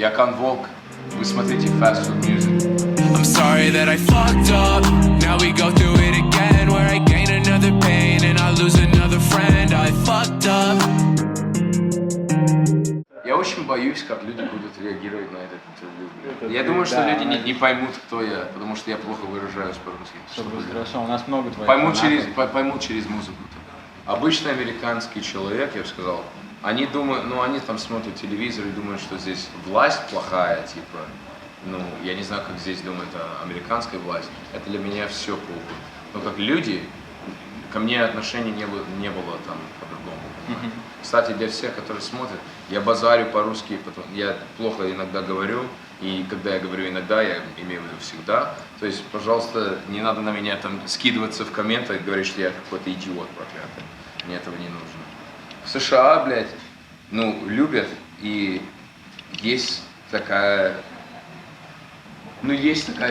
Я Конвок, вы смотрите Fast Food Music. I'm sorry that I fucked up. Now we go through it again, where I gain another pain and I lose another friend. I fucked up. Я очень боюсь, как люди будут реагировать на это интервью. Я думаю, что люди не поймут, кто я, потому что я плохо выражаюсь по-русски. Хорошо, у нас много твоих Поймут через музыку. Обычный американский человек, я бы сказал, они думают, они там смотрят телевизор и думают, что здесь власть плохая, типа, я не знаю, как здесь думают о американской власти. Это для меня все похуй. Но как люди, ко мне отношений не было там по-другому. Кстати, для всех, которые смотрят, я базарю по-русски, я плохо иногда говорю, и когда я говорю иногда, я имею в виду всегда. То есть, пожалуйста, не надо на меня там скидываться в комментах и говорить, что я какой-то идиот проклятый. Мне этого не нужно. В США, блядь, любят, и есть такое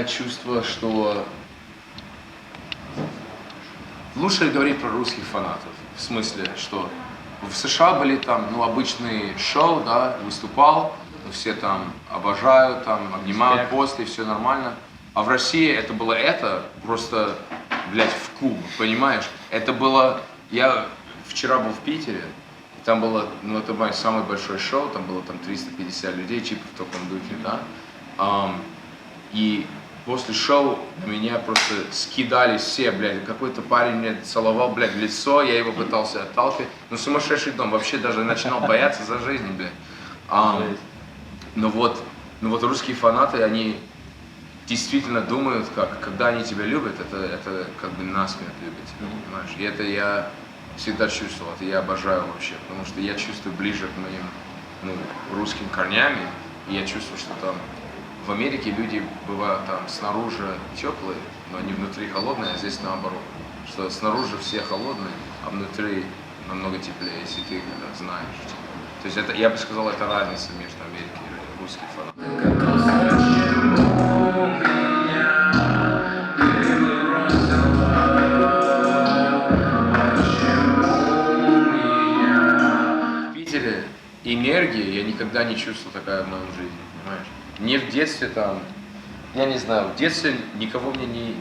чувство, что лучше говорить про русских фанатов. В смысле, что в США были там, обычные шоу, да, выступал, все там обожают, там обнимают после, все нормально. А в России это было просто, блядь, в куб, понимаешь? Это было, я вчера был в Питере, там было, это мое самое большое шоу, там было 350 людей, типа в таком духе, да. И после шоу меня просто скидали все, блядь, какой-то парень мне целовал, блядь, в лицо, я его пытался отталкивать. Сумасшедший дом, вообще даже начинал бояться за жизнь, блядь. Но вот русские фанаты, они действительно думают, когда они тебя любят, это как бы насмерть любят тебя, понимаешь? И это я всегда чувствовал, это я обожаю вообще, потому что я чувствую ближе к моим, русским корням, и я чувствую, что там в Америке люди бывают там снаружи теплые, но они внутри холодные, а здесь наоборот. Что снаружи все холодные, а внутри намного теплее, если ты знаешь. То есть это, я бы сказал, это разница между Америкой и русским фанатом. В Питере энергия я никогда не чувствовал такая в моей жизни, понимаешь? Мне в детстве там, я не знаю, в детстве никого мне не,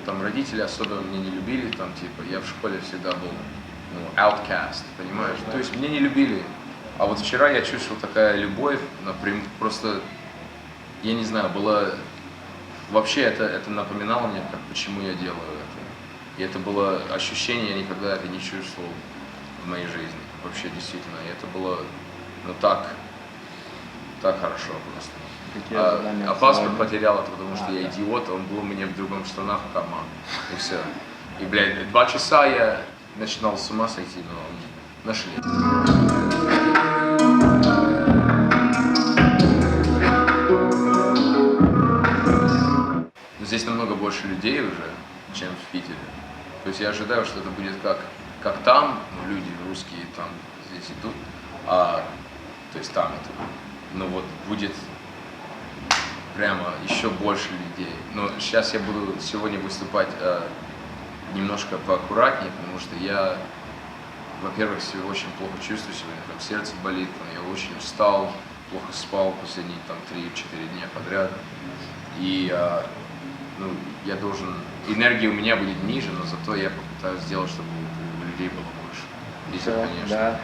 там родители особо меня не любили, там типа, я в школе всегда был, outcast, понимаешь? То есть меня не любили. А вот вчера я чувствовал такая любовь, например, просто, я не знаю, было, вообще это напоминало мне, почему я делаю это. И это было ощущение, я никогда это не чувствовал в моей жизни, вообще действительно. И это было, так хорошо просто. А паспорт потерял это, потому что я идиот, он был у меня в другом штанах в карман. И все. И, блядь, 2 часа я начинал с ума сойти, но нашли. Здесь намного больше людей уже, чем в Питере. То есть я ожидаю, что это будет как там, люди русские там здесь идут, то есть там это. Но вот будет прямо еще больше людей. Но сейчас я буду сегодня выступать немножко поаккуратнее, потому что я, во-первых, себя очень плохо чувствую сегодня, там сердце болит, я очень устал, плохо спал последние 3-4 дня подряд. И я должен, энергия у меня будет ниже, но зато я попытаюсь сделать, чтобы у людей было больше. Если, конечно. Да.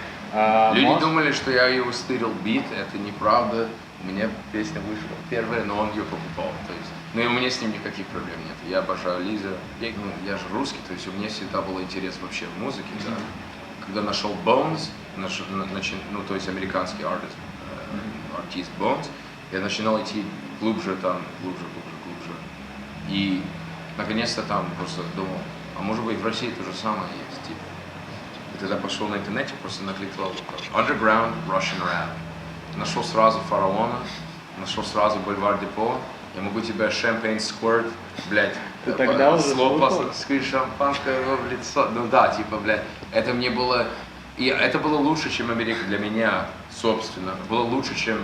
Люди думали, что я его стырил бит, это неправда. У меня песня вышла первая, но он ее покупал. То есть, и у меня с ним никаких проблем нет. Я обожаю Лиза. Я же русский, то есть у меня всегда был интерес вообще в музыке. Да. Когда нашел Bones, то есть американский артист Bones, я начинал идти глубже. И наконец-то там просто думал, а может быть в России то же самое есть, типа. И тогда пошел на интернете, просто накликал Underground Russian Rap. Нашел сразу Фараона, нашел сразу Бульвар Депо. Я могу тебя Champagne Squirt, блядь, скрыть шампанское в лицо. Блядь, это мне было, и это было лучше, чем Америка для меня, собственно. Было лучше, чем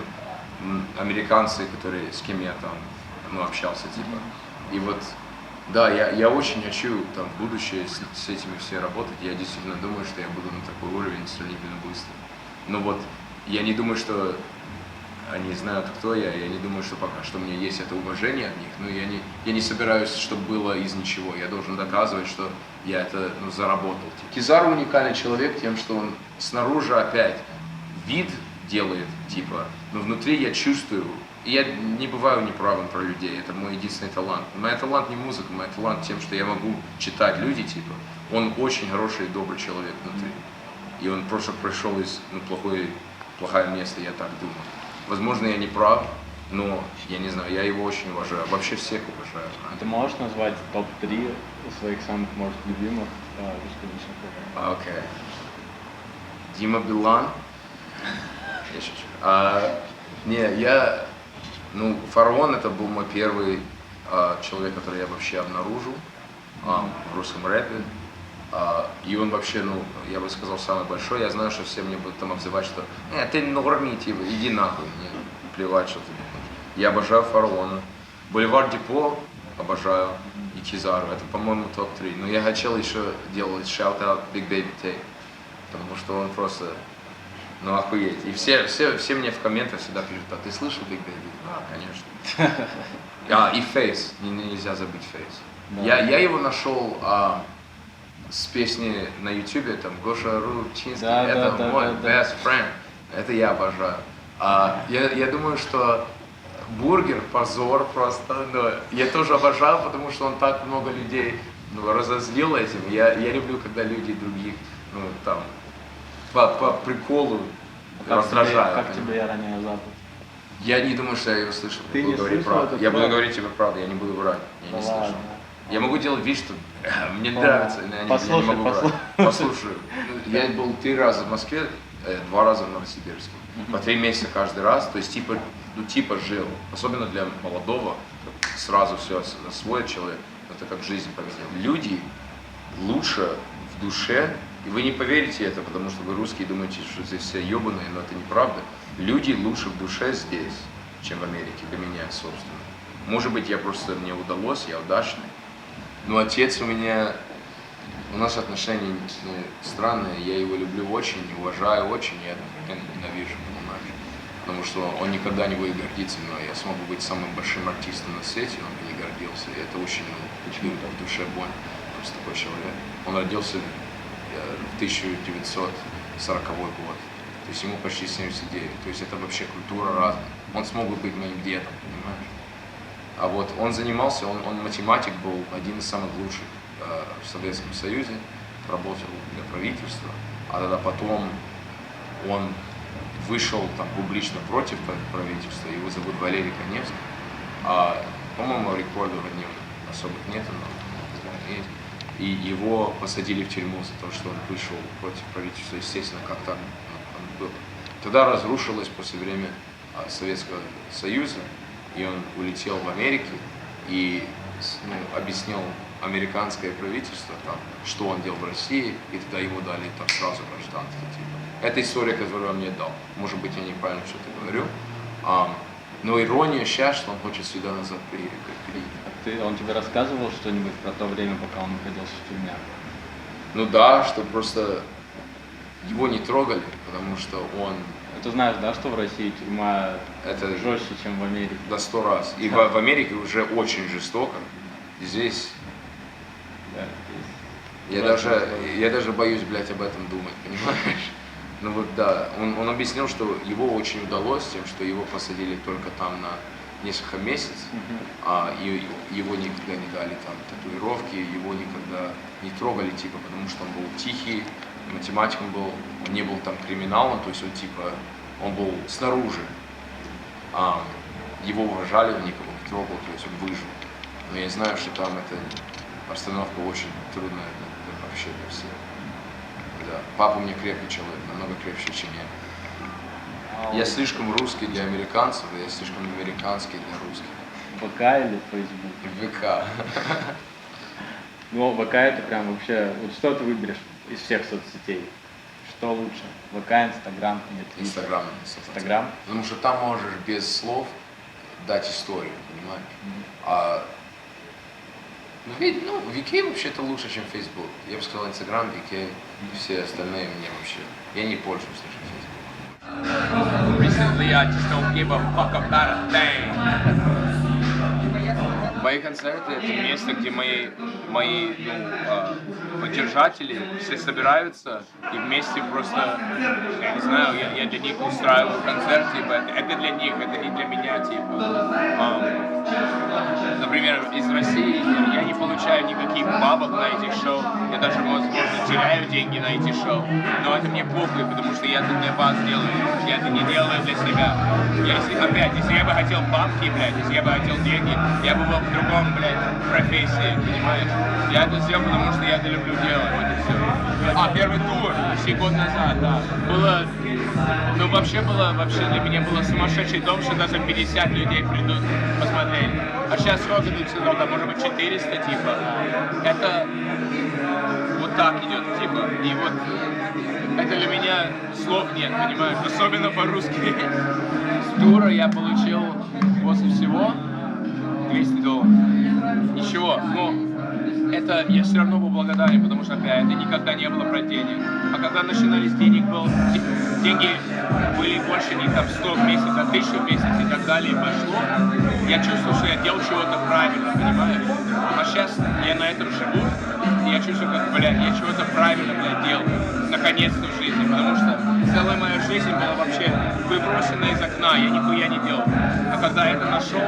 американцы, с кем я там, общался, типа. И вот, да, я очень хочу там в будущее с этими все работать. Я действительно думаю, что я буду на такой уровень сравнительно быстро. Но вот, я не думаю, что они знают, кто я не думаю, что пока что у меня есть это уважение от них, но я не собираюсь, чтобы было из ничего. Я должен доказывать, что я это заработал. Кизару уникальный человек тем, что он снаружи опять вид делает, типа, но внутри я чувствую, и я не бываю неправым про людей, это мой единственный талант. Мой талант не музыка, мой талант тем, что я могу читать люди, типа, он очень хороший и добрый человек внутри. И он просто пришел из плохое место, я так думаю. Возможно, я не прав, но я не знаю, я его очень уважаю, вообще всех уважаю. Ты можешь назвать топ-3 своих самых, может, любимых русскоязычных? Окей. Дима Билан. Я шучу. Фараон это был мой первый человек, который я вообще обнаружил в русском рэпе. И он вообще, я бы сказал, самый большой. Я знаю, что все мне будут там обзывать, что ты норми, типа, иди нахуй, мне плевать, что ты думаешь. Я обожаю Фараона. Бульвар Депо обожаю. И Кизару. Это, по-моему, топ-3. Но я хотел еще делать shout-out Big Baby Tape. Потому что он просто, охуеть. И все мне в комментах всегда пишут, а ты слышал Big Baby? Да, конечно. И Face. Нельзя забыть Face. Да. Я его нашел с песни на ютубе, там, Гоша Рубчинский, это мой best friend, это я обожаю. Я думаю, что Бургер позор просто, но я тоже обожаю, потому что он так много людей разозлил этим. Я люблю, когда люди других, по приколу раздражают. Как тебе «Я роняю запад»? Я не думаю, что я его слышал. Ты не слышал это? Я буду говорить тебе правду, я не буду врать, я не слышал. Я могу делать вид, что мне нравится, но я не могу врать. Послушаю. Я был 3 раза в Москве, 2 раза в Новосибирске. По 3 месяца каждый раз, то есть типа жил. Особенно для молодого, сразу все освоит человек. Это как жизнь поменял. Люди лучше в душе, и вы не поверите это, потому что вы русские думаете, что здесь все ебаные, но это неправда. Люди лучше в душе здесь, чем в Америке, для меня, собственно. Может быть, мне удалось, я удачный. Но отец у нас отношения странные, я его люблю очень, уважаю очень, я ненавижу, понимаешь? Потому что он никогда не будет гордиться мной, я смогу быть самым большим артистом на свете, он бы не гордился, и это очень в душе больно, просто такой человек. Он родился в 1940 год, то есть ему почти 79, то есть это вообще культура разная. Он смог бы быть моим дедом, понимаешь? А вот он занимался, он математик был, один из самых лучших в Советском Союзе, работал для правительства, а тогда потом он вышел там публично против правительства, его зовут Валерий Коневский, по-моему, рекордов от него особых нет, но есть. И его посадили в тюрьму за то, что он вышел против правительства, естественно, как так было. Тогда разрушилось после времени Советского Союза, и он улетел в Америку и объяснил американское правительство, что он делал в России, и тогда ему дали сразу гражданство. Это история, которую он мне дал. Может быть, я неправильно что-то говорю. Но ирония сейчас, что он хочет сюда назад приехать. Он тебе рассказывал что-нибудь про то время, пока он находился в тюрьме? Да, что просто его не трогали, потому что он... Ты знаешь, да, что в России тюрьма это жестче, чем в Америке? Да, 100 раз. И в Америке уже очень жестоко. Здесь... Да, я даже боюсь, об этом думать, понимаешь? Он объяснил, что его очень удалось тем, что его посадили только там на несколько месяцев, и его никогда не дали татуировки, его никогда не трогали, потому что он был тихий, математиком был, он не был криминалом, то есть он был снаружи, его уважали, он никого не трогал, то есть он выжил. Но я знаю, что там эта обстановка очень трудная вообще для всех. Да. Папа у меня крепкий человек, намного крепче, чем я. Я слишком русский для американцев, и я слишком американский для русских. ВК или Facebook? ВК. ВК это прям вообще... Вот что ты выберешь из всех соцсетей? Что лучше? ВК, Инстаграм или Твиттер? Инстаграм? Потому что там можешь без слов дать историю, понимаешь? VK вообще-то лучше, чем Facebook. Я бы сказал Инстаграм, VK, все остальные мне вообще... Я не пользуюсь даже Facebook. Recently I just don't give a fuck about a thing. Мои концерты — это место, где мои поддержатели все собираются и вместе просто, я не знаю, я для них устраиваю концерт, типа, это для них, это не для меня, типа. Например, из России я не получаю никаких бабок на этих шоу, я даже, возможно, теряю деньги на эти шоу, но это мне похуй, потому что я это для вас делаю, я это не делаю для себя. Если я бы хотел бабки, блядь, если я бы хотел деньги, я бы был в другом, блядь, профессии, понимаешь? Я это сделал, потому что я это люблю делать, вот и все. Первый тур, почти год назад, да, было, ну вообще для меня было сумасшедший дом, что даже 50 людей придут посмотреть. А сейчас сколько тут сюда, там, может быть, 400, типа. Это вот так идет, типа. И вот это для меня слов нет, понимаешь? Особенно по-русски. С тура я получил после всего $200. Ничего, но это я все равно был благодарен, потому что опять это никогда не было про денег. А когда начинались деньги были больше не там 100 в месяц, а 1000 в месяц и так далее, и пошло, я чувствую, что я делал чего-то правильно, понимаешь? А сейчас я на этом живу, и я чувствую, как, блядь, я чего-то правильно, блядь, делаю, наконец-то в жизни, потому что целая моя жизнь была вообще выброшена из окна, я нихуя не делал. А когда я это нашел,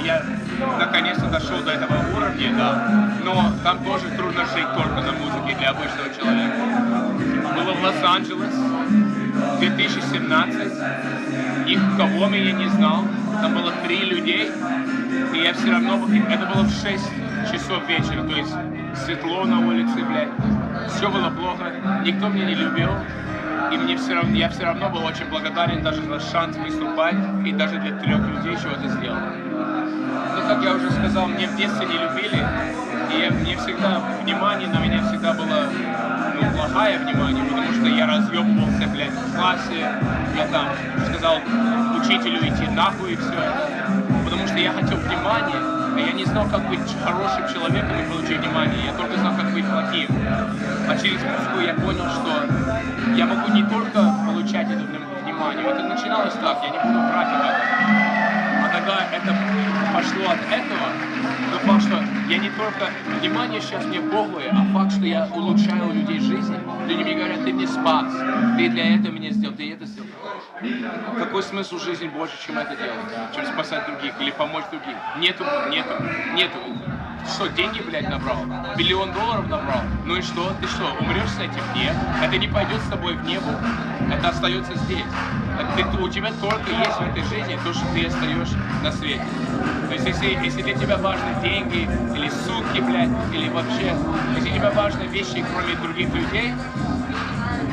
я наконец-то дошел до этого уровня, да, но там тоже трудно жить только на музыке для обычного человека. Было в Лос-Анджелес, 2017, никого меня не знал, там было 3 людей, и я все равно, это было в 6 часов вечера, то есть светло на улице, блядь, все было плохо, никто меня не любил. И я все равно был очень благодарен даже за шанс выступать и даже для 3 людей чего-то сделать. Но, как я уже сказал, мне в детстве не любили, и мне всегда внимание на меня всегда было, плохое внимание, потому что я разъебывался, блядь, в классе, я там сказал учителю идти нахуй и все это, потому что я хотел внимания, а я не знал, как быть хорошим человеком и получить внимание, я только знал, как быть плохим. А через музыку я понял, что я могу не только получать это внимание, это начиналось так, я не буду врать об этом. А когда это пошло от этого, то факт, что я не только внимание сейчас мне похуй, а факт, что я улучшаю у людей жизнь, люди мне говорят, ты мне спас, ты для этого меня сделал, ты это сделал. Какой смысл жизни больше, чем это делать, чем спасать других или помочь другим? Нету. Что, деньги, блядь, набрал? $1 миллион набрал? Ну и что? Ты что, умрешь с этим? Нет. Это не пойдет с тобой в небо. Это остается здесь. У тебя только есть в этой жизни то, что ты остаешь на свете. То есть, если для тебя важны деньги, или сутки, блядь, или вообще, если для тебя важны вещи, кроме других людей,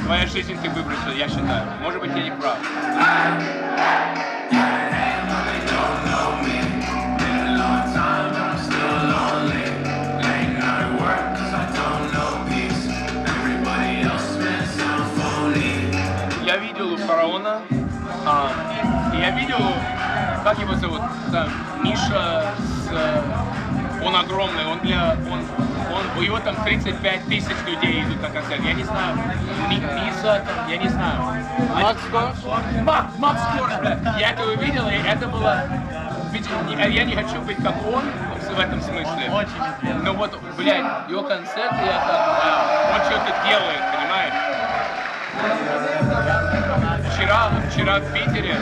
твоя жизнь ты выбросил, я считаю. Может быть, я не прав. Я видел у Фараона, я видел, как его зовут, там, Миша, он огромный, у него там 35 000 людей идут на концерт, я не знаю, Миса, я не знаю. Макс Корж, блядь, я это увидел, и это было, я не хочу быть как он в этом смысле. Очень. Но вот, блядь, его концерт, я так, он что-то делает, понимаешь? Вчера в Питере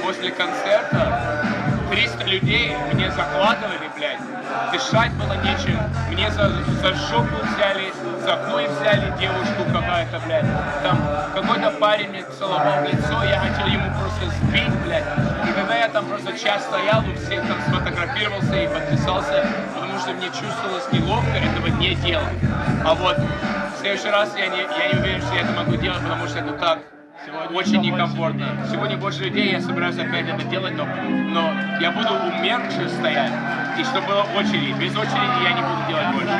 после концерта 300 людей мне закладывали, блядь. Дышать было нечем. Мне за жопу взяли, за хуй взяли девушку какая-то, блядь. Там какой-то парень мне целовал в лицо, я хотел ему просто сбить, блядь. И когда я там просто час стоял, у всех там сфотографировался и подписался, потому что мне чувствовалось неловко этого не делать. А вот в следующий раз я не уверен, что я это могу делать, потому что это так очень некомфортно. Сегодня больше людей, я собираюсь опять это делать, но я буду умерше стоять, и чтобы была очередь. Без очереди я не буду делать больше.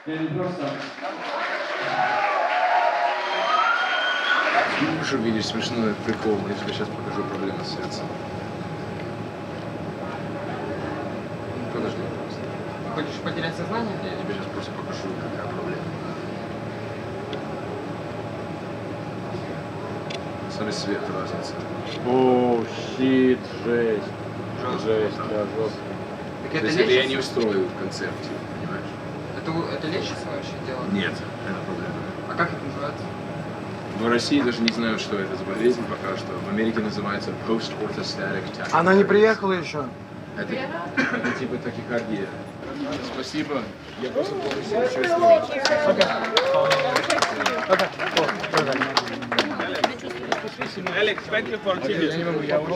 Можешь увидеть смешной прикол, я тебе сейчас покажу проблему с сердцем. Подожди, просто. Хочешь потерять сознание? Я тебе сейчас просто покажу, какая проблема. Смотри, свет, разница. О, щит, жесть. Жесть, да, жестко. Так То это есть это я лечится? не устрою концерт, типа, понимаешь? Это лечится вообще дело? Нет, это проблема. А как это называется? В России даже не знают, что это за болезнь пока что. В Америке называется post-orthostatic tachycardia. Она не приехала еще. Это типа тахикардия. Спасибо. Я просто полностью чувствую. Alex, thank you for tuning. Я не могу, я уже...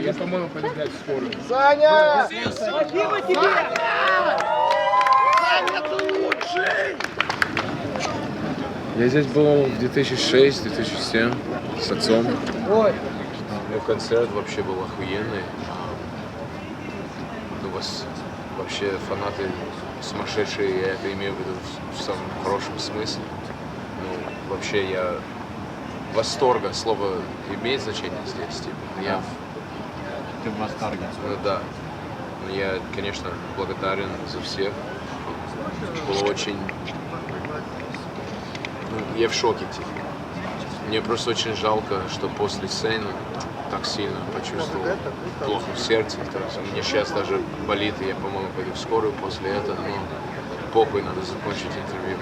Я, по-моему, пойду в скорую. Саня! Я здесь был в 2006-2007 с отцом. Ой. Ну, концерт вообще был охуенный. У вас вообще фанаты сумасшедшие, я это имею в виду в самом хорошем смысле. Ну, вообще я восторга, слово имеет значение здесь, типа. Я, Ты в восторге. ну да. Я, конечно, благодарен за всех. Было очень... Ну, я в шоке, типа. Мне просто очень жалко, что после сцены так сильно почувствовал плохо в сердце. То есть у меня сейчас даже болит, и я, по-моему, пойду в скорую после этого, но похуй, надо закончить интервью.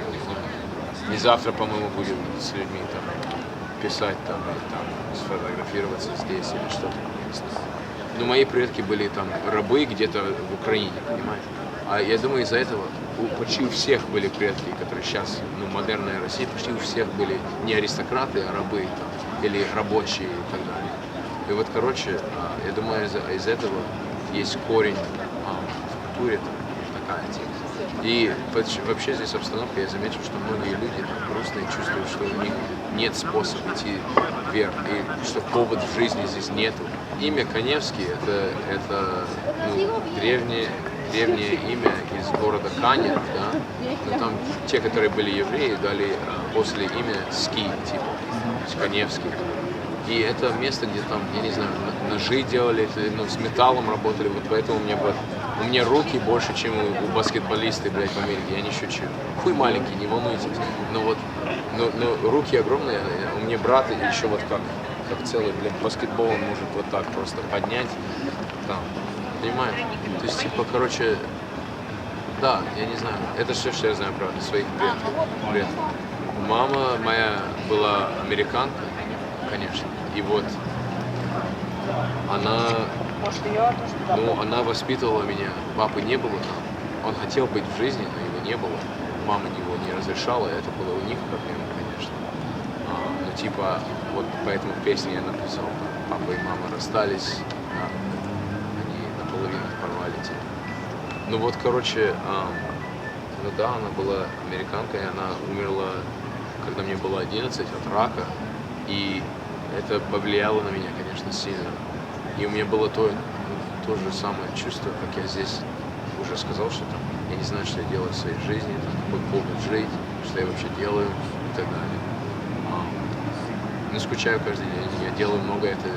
И завтра, по-моему, будем с людьми там писать, там, или там сфотографироваться здесь или что-то. Но мои предки были там рабы где-то в Украине, понимаешь? А я думаю, из-за этого почти у всех были предки, которые сейчас, ну, модерная Россия, почти у всех были не аристократы, а рабы там, или рабочие и так далее. И вот, короче, я думаю, из этого есть корень в культуре такая тема. И вообще здесь обстановка, я заметил, что многие люди там грустные чувствуют, что у них нет способа идти вверх, и что повод в жизни здесь нету. Имя Каневский это ну, древнее имя из города Канев, да? Но там те, которые были евреи, дали после имя Ски, типа, то есть Каневский. И это место, где там, я не знаю, ножи делали, ну, с металлом работали, вот поэтому у меня руки больше, чем у баскетболиста, блядь, в Америке, я не шучу. Хуй маленький, не волнуйтесь. Но руки огромные, у меня брат еще вот как целый, блядь, баскетбол он может вот так просто поднять, там, понимаешь? То есть, типа, короче, да, я не знаю, это все, что я знаю про своих предков. Мама моя была американка, конечно, и вот она воспитывала меня, папы не было там, он хотел быть в жизни, но его не было, мама его не разрешала, это было у них проблема, конечно. Ну типа, вот поэтому песни я написал, папа и мама расстались, они наполовину порвали, типа. Ну вот, короче, ну да, она была американкой, она умерла, когда мне было 11, от рака, и это повлияло на меня, конечно, сильно. И у меня было то же самое чувство, как я здесь уже сказал, что там, я не знаю, что я делаю в своей жизни, там, какой повод жить, что я вообще делаю и так далее. Ну, скучаю каждый день, я делаю много, это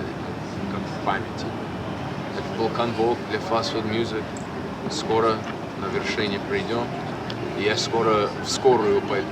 как в памяти. Это был конвок для Fast Food Music, скоро на вершине придем, и я скоро в скорую пойду.